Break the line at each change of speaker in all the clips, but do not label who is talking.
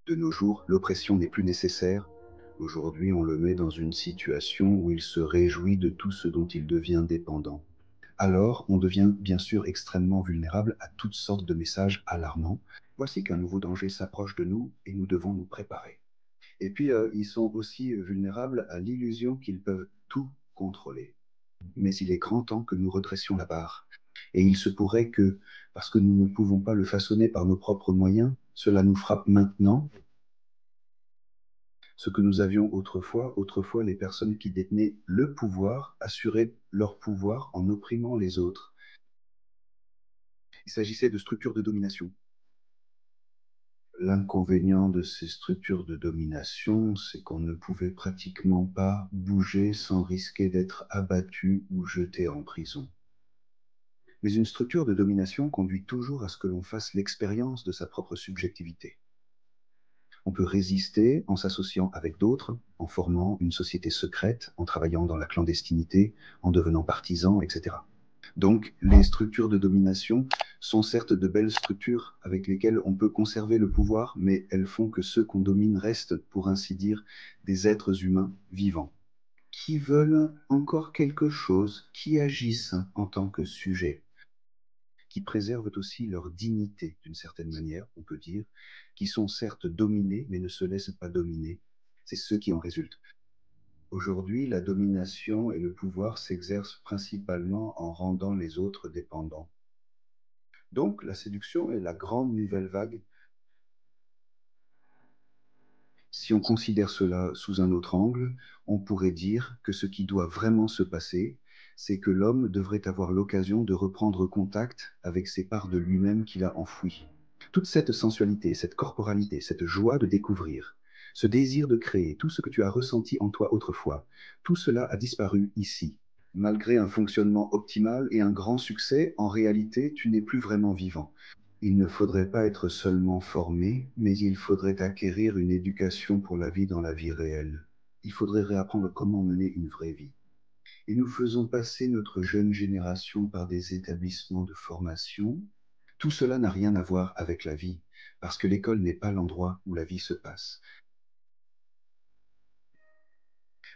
De nos jours, l'oppression n'est plus nécessaire. Aujourd'hui, on le met dans une situation où il se réjouit de tout ce dont il devient dépendant. Alors, on devient bien sûr extrêmement vulnérable à toutes sortes de messages alarmants. Voici qu'un nouveau danger s'approche de nous et nous devons nous préparer. Et puis, ils sont aussi vulnérables à l'illusion qu'ils peuvent tout contrôler. Mais il est grand temps que nous redressions la barre. Et il se pourrait que, parce que nous ne pouvons pas le façonner par nos propres moyens, cela nous frappe maintenant. Ce que nous avions autrefois, les personnes qui détenaient le pouvoir assuraient leur pouvoir en opprimant les autres. Il s'agissait de structures de domination. L'inconvénient de ces structures de domination, c'est qu'on ne pouvait pratiquement pas bouger sans risquer d'être abattu ou jeté en prison. Mais une structure de domination conduit toujours à ce que l'on fasse l'expérience de sa propre subjectivité. On peut résister en s'associant avec d'autres, en formant une société secrète, en travaillant dans la clandestinité, en devenant partisan, etc. Donc, les structures de domination sont certes de belles structures avec lesquelles on peut conserver le pouvoir, mais elles font que ceux qu'on domine restent, pour ainsi dire, des êtres humains vivants, qui veulent encore quelque chose, qui agissent en tant que sujets, qui préservent aussi leur dignité d'une certaine manière, on peut dire, qui sont certes dominés, mais ne se laissent pas dominer. C'est ce qui en résulte. Aujourd'hui, la domination et le pouvoir s'exercent principalement en rendant les autres dépendants. Donc, la séduction est la grande nouvelle vague. Si on considère cela sous un autre angle, on pourrait dire que ce qui doit vraiment se passer, c'est que l'homme devrait avoir l'occasion de reprendre contact avec ces parts de lui-même qu'il a enfouies. Toute cette sensualité, cette corporalité, cette joie de découvrir, ce désir de créer, tout ce que tu as ressenti en toi autrefois, tout cela a disparu ici. Malgré un fonctionnement optimal et un grand succès, en réalité, tu n'es plus vraiment vivant. Il ne faudrait pas être seulement formé, mais il faudrait acquérir une éducation pour la vie dans la vie réelle. Il faudrait réapprendre comment mener une vraie vie. Et nous faisons passer notre jeune génération par des établissements de formation. Tout cela n'a rien à voir avec la vie, parce que l'école n'est pas l'endroit où la vie se passe.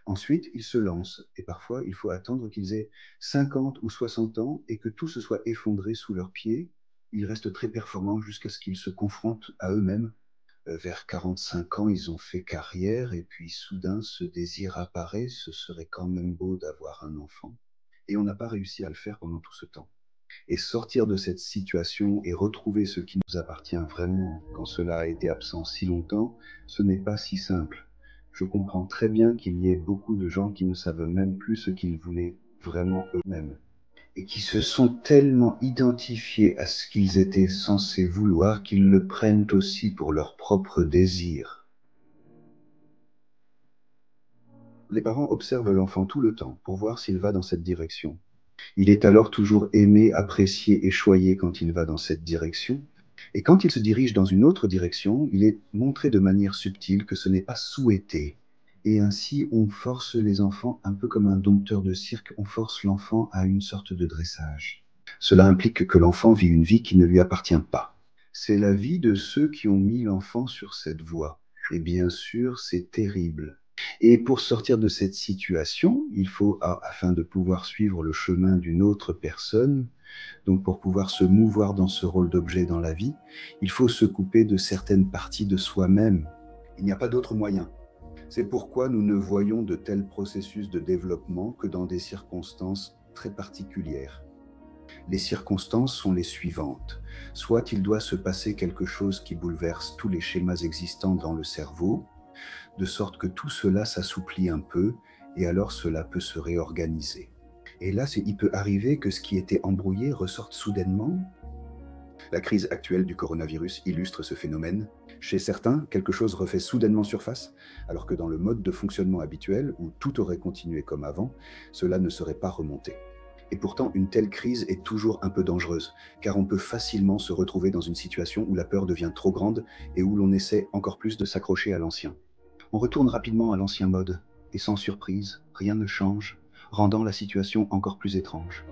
Ensuite, ils se lancent, et parfois il faut attendre qu'ils aient 50 ou 60 ans et que tout se soit effondré sous leurs pieds. Ils restent très performants jusqu'à ce qu'ils se confrontent à eux-mêmes. Vers 45 ans, ils ont fait carrière, et puis soudain ce désir apparaît, ce serait quand même beau d'avoir un enfant. Et on n'a pas réussi à le faire pendant tout ce temps. Et sortir de cette situation et retrouver ce qui nous appartient vraiment quand cela a été absent si longtemps, ce n'est pas si simple. Je comprends très bien qu'il y ait beaucoup de gens qui ne savent même plus ce qu'ils voulaient vraiment eux-mêmes et qui se sont tellement identifiés à ce qu'ils étaient censés vouloir qu'ils le prennent aussi pour leur propre désir. Les parents observent l'enfant tout le temps pour voir s'il va dans cette direction. Il est alors toujours aimé, apprécié et choyé quand il va dans cette direction. Et quand il se dirige dans une autre direction, il est montré de manière subtile que ce n'est pas souhaité. Et ainsi, on force les enfants, un peu comme un dompteur de cirque, on force l'enfant à une sorte de dressage. Cela implique que l'enfant vit une vie qui ne lui appartient pas. C'est la vie de ceux qui ont mis l'enfant sur cette voie. Et bien sûr, c'est terrible. Et pour sortir de cette situation, il faut, afin de pouvoir suivre le chemin d'une autre personne, donc pour pouvoir se mouvoir dans ce rôle d'objet dans la vie, il faut se couper de certaines parties de soi-même. Il n'y a pas d'autre moyen. C'est pourquoi nous ne voyons de tels processus de développement que dans des circonstances très particulières. Les circonstances sont les suivantes. Soit il doit se passer quelque chose qui bouleverse tous les schémas existants dans le cerveau, de sorte que tout cela s'assouplit un peu, et alors cela peut se réorganiser. Et là, il peut arriver que ce qui était embrouillé ressorte soudainement. La crise actuelle du coronavirus illustre ce phénomène. Chez certains, quelque chose refait soudainement surface, alors que dans le mode de fonctionnement habituel, où tout aurait continué comme avant, cela ne serait pas remonté. Et pourtant, une telle crise est toujours un peu dangereuse, car on peut facilement se retrouver dans une situation où la peur devient trop grande et où l'on essaie encore plus de s'accrocher à l'ancien. On retourne rapidement à l'ancien mode, et sans surprise, rien ne change, rendant la situation encore plus étrange.